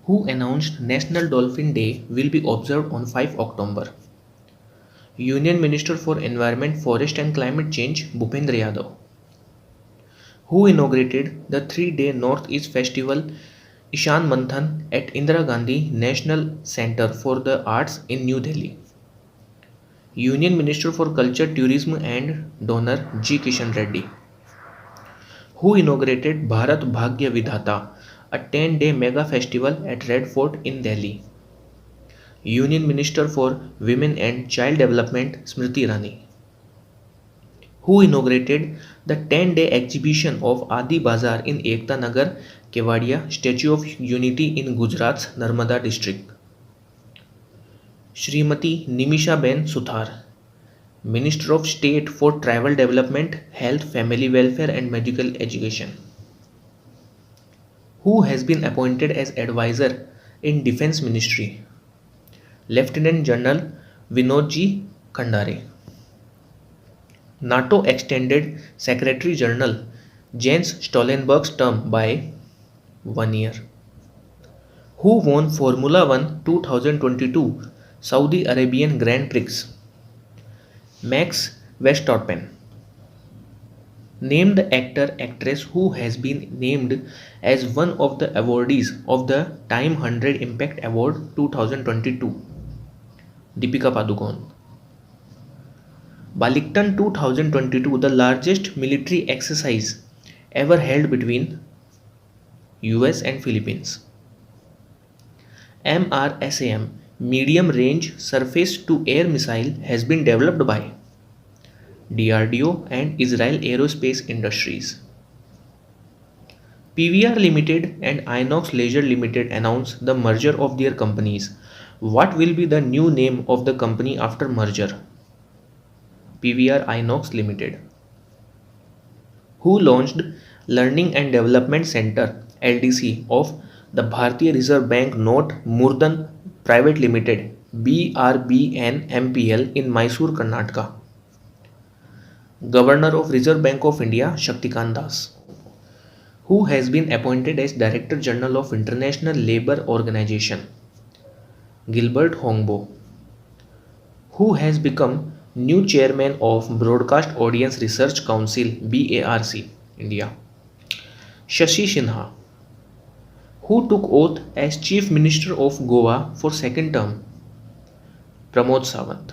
Who announced National Dolphin Day will be observed on 5 October? Union Minister for Environment, Forest and Climate Change Bhupendra Yadav. Who inaugurated the 3-day Northeast Festival Ishan Manthan at Indira Gandhi National Centre for the Arts in New Delhi? Union Minister for Culture, Tourism and Donor G. Kishan Reddy. Who inaugurated Bharat Bhagya Vidhata, a 10-day mega festival at Red Fort in Delhi? Union Minister for Women and Child Development Smriti Irani. Who inaugurated the 10-day exhibition of Adi Bazaar in Ekta Nagar, Kevadia, Statue of Unity in Gujarat's Narmada district? Shrimati Nimishaben Suthar, Minister of State for Tribal Development, Health, Family Welfare and Medical Education. Who has been appointed as advisor in Defence Ministry? Lieutenant General Vinodji Khandare. NATO extended Secretary General Jens Stoltenberg's term by 1 year. Who won Formula One 2022 Saudi Arabian Grand Prix? Max Verstappen. Name the actor/actress who has been named as one of the awardees of the Time 100 Impact Award 2022. Deepika Padukone. Baliktan 2022, the largest military exercise ever held between US and Philippines. MRSAM, medium range surface to air missile, has been developed by DRDO and Israel Aerospace Industries. PVR Limited and Inox Leisure Limited announced the merger of their companies. What will be the new name of the company after merger? PVR Inox Limited. Who launched Learning and Development Center LDC of the Bharatiya Reserve Bank Note Murdan Private Limited BRBNMPL in Mysore, Karnataka? Governor of Reserve Bank of India Shaktikant Das. Who has been appointed as Director General of International Labour Organization? Gilbert Hongbo. Who has become new chairman of Broadcast Audience Research Council BARC India? Shashi Sinha. Who took oath as Chief Minister of Goa for second term? Pramod Sawant.